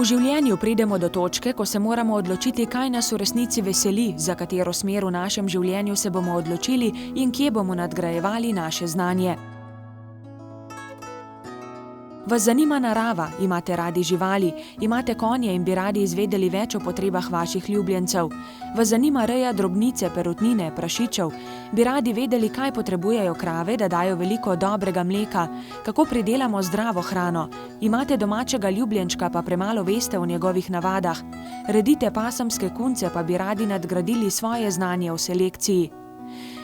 V življenju pridemo do točke, ko se moramo odločiti, kaj nas v resnici veseli, za katero smer v našem življenju se bomo odločili in kje bomo nadgrajevali naše znanje. Vas zanima narava, imate radi živali, imate konje in bi radi izvedeli več o potrebah vaših ljubljencev. Vas zanima reja drobnice, perutnine, prašičev, bi radi vedeli, kaj potrebujejo krave, da dajo veliko dobrega mleka, kako pridelamo zdravo hrano, imate domačega ljubljenčka, pa premalo veste o njegovih navadah, redite pasemske kunce, pa bi radi nadgradili svoje znanje o selekciji.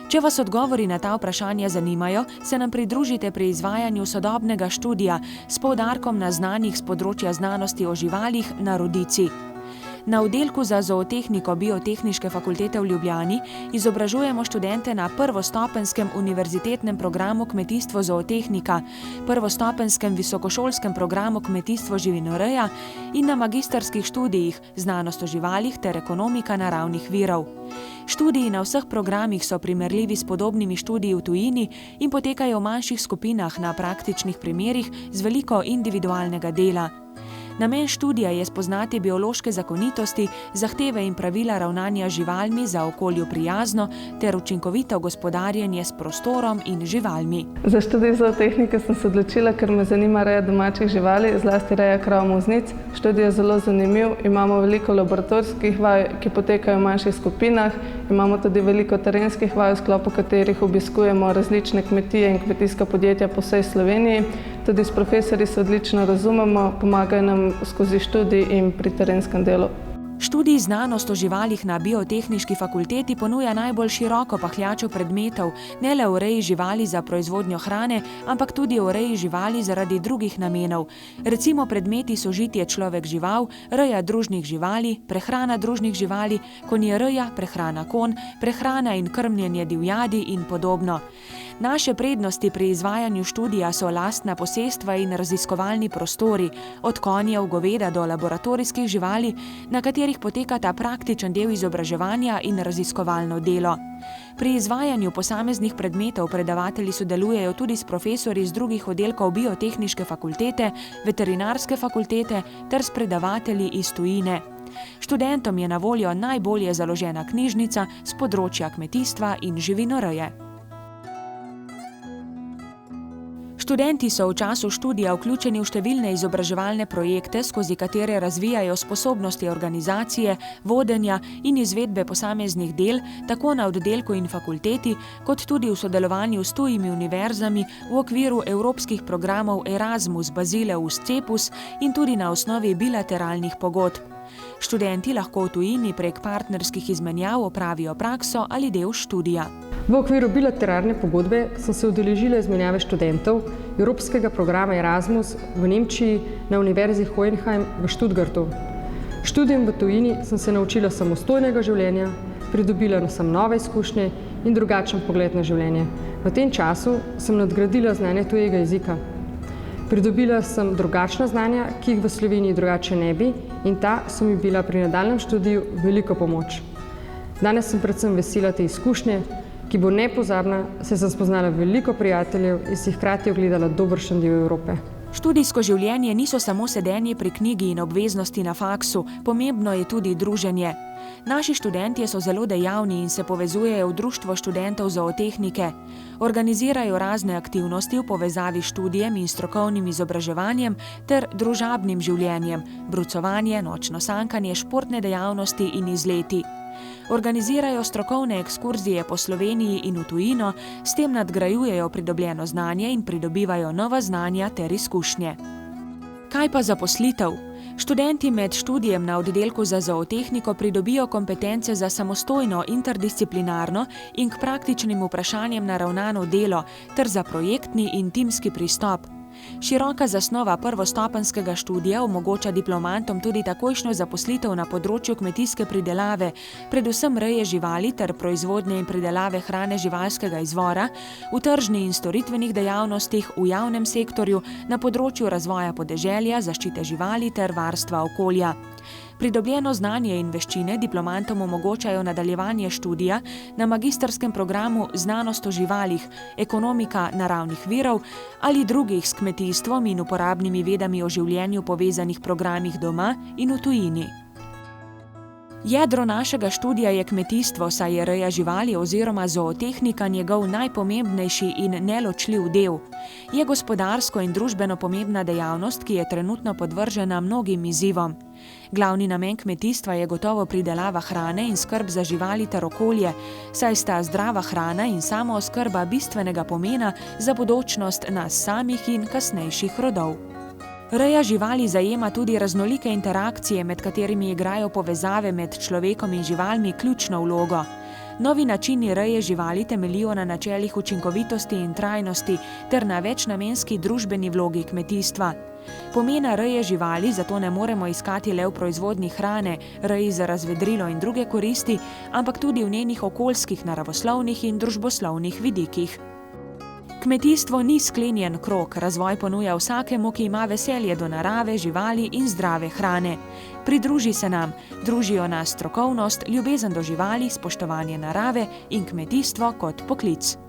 Če vas odgovori na ta vprašanja zanimajo, se nam pridružite pri izvajanju sodobnega študija s poudarkom na znanjih s področja znanosti o živalih na Rodici. Na oddelku za zootehniko Biotehniške fakultete v Ljubljani izobražujemo študente na prvostopenskem univerzitetnem programu Kmetijstvo zootehnika, prvostopenskem visokošolskem programu Kmetijstvo živinoreja in na magistrskih študijih Znanost o živalih ter Ekonomika naravnih virov. Študiji na vseh programih so primerljivi s podobnimi študiji v tujini in potekajo v manjših skupinah na praktičnih primerih z veliko individualnega dela. Namen študija je spoznati biološke zakonitosti, zahteve in pravila ravnanja z živalmi za okolju prijazno ter učinkovito gospodarjenje s prostorom in živalmi. Za študij zootehnike sem se odločila, ker me zanima reja domačih živali, zlasti reja krav muznic. Študij je zelo zanimiv, imamo veliko laboratorijskih vaj, ki potekajo v manjših skupinah, imamo tudi veliko terenskih vaj, v sklopu katerih obiskujemo različne kmetije in kmetijska podjetja po vsej Sloveniji. Tudi s profesorji se odlično razumemo, pomagajo nam skozi študij in pri terenskem delu. Študij Znanost o živalih na Biotehniški fakulteti ponuja najbolj široko pahljačo predmetov, ne le o reji živali za proizvodnjo hrane, ampak tudi o reji živali zaradi drugih namenov. Recimo predmeti sožitje človek-žival, reja družnih živali, prehrana družnih živali, konjereja, prehrana konj, prehrana in krmljenje divjadi in podobno. Naše prednosti pri izvajanju študija so lastna posestva in raziskovalni prostori, od konjev, goveda do laboratorijskih živali, na katerih poteka ta praktičen del izobraževanja in raziskovalno delo. Pri izvajanju posameznih predmetov predavatelji sodelujejo tudi s profesorji z drugih oddelkov Biotehniške fakultete, Veterinarske fakultete ter s predavatelji iz tujine. Študentom je na voljo najbolje založena knjižnica s področja kmetijstva in živinoreje. Študenti so v času študija vključeni v številne izobraževalne projekte, skozi katere razvijajo sposobnosti organizacije, vodenja in izvedbe posameznih del, tako na oddelku in fakulteti, kot tudi v sodelovanju s tujimi univerzami v okviru evropskih programov Erasmus, Basileus, Cepus in tudi na osnovi bilateralnih pogodb. Študenti lahko v tujini prek partnerskih izmenjav opravijo prakso ali del študija. V okviru bilateralne pogodbe sem se udeležila izmenjave študentov Evropskega programa Erasmus v Nemčiji na Univerzi Hohenheim v Stuttgartu. Študijem v tujini sem se naučila samostojnega življenja, pridobila sem nove izkušnje in drugačen pogled na življenje. V tem času sem nadgradila znanje tujega jezika. Pridobila sem drugačna znanja, ki jih v Sloveniji drugače ne bi, in ta so mi bila pri nadaljnjem študiju veliko pomoč. Danes sem predvsem vesela te izkušnje, ki bo nepozabna, saj sem spoznala veliko prijateljev in si hkrati ogledala dobršen del Evrope. Študijsko življenje niso samo sedenje pri knjigi in obveznosti na faksu, pomembno je tudi druženje. Naši študentje so zelo dejavni in se povezujejo v Društvo študentov zootehnike. Organizirajo razne aktivnosti v povezavi s študijem in strokovnim izobraževanjem ter družabnim življenjem, brucovanje, nočno sankanje, športne dejavnosti in izleti. Organizirajo strokovne ekskurzije po Sloveniji in v tujino, s tem nadgrajujejo pridobljeno znanje in pridobivajo nova znanja ter izkušnje. Kaj pa zaposlitev? Študenti med študijem na oddelku za zootehniko pridobijo kompetence za samostojno, interdisciplinarno in k praktičnim vprašanjem naravnano delo ter za projektni in timski pristop. Široka zasnova prvostopenjskega študija omogoča diplomantom tudi takojšnjo zaposlitev na področju kmetijske pridelave, predvsem reje živali ter proizvodnje in pridelave hrane živalskega izvora, v tržni in storitvenih dejavnostih, v javnem sektorju, na področju razvoja podeželja, zaščite živali ter varstva okolja. Pridobljeno znanje in veščine diplomantom omogočajo nadaljevanje študija na magistrskem programu Znanost o živalih, ekonomika naravnih virov ali drugih s kmetijstvom in uporabnimi vedami o življenju povezanih programih doma in v tujini. Jedro našega študija je kmetijstvo, saj je reja živali oziroma zootehnika njegov najpomembnejši in neločljiv del. Je gospodarsko in družbeno pomembna dejavnost, ki je trenutno podvržena mnogim izzivom. Glavni namen kmetijstva je gotovo pridelava hrane in skrb za živali ter okolje, saj sta zdrava hrana in samooskrba bistvenega pomena za bodočnost nas samih in kasnejših rodov. Reja živali zajema tudi raznolike interakcije, med katerimi igrajo povezave med človekom in živalmi ključno vlogo. Novi načini reje živali temeljijo na načelih učinkovitosti in trajnosti ter na večnamenski družbeni vlogi kmetijstva. Pomena reje živali zato ne moremo iskati le v proizvodnji hrane, reji za razvedrilo in druge koristi, ampak tudi v njenih okoljskih, naravoslovnih in družboslovnih vidikih. Kmetijstvo ni sklenjen krog, razvoj ponuja vsakemu, ki ima veselje do narave, živali in zdrave hrane. Pridruži se nam, družijo nas strokovnost, ljubezen do živali, spoštovanje narave in kmetijstvo kot poklic.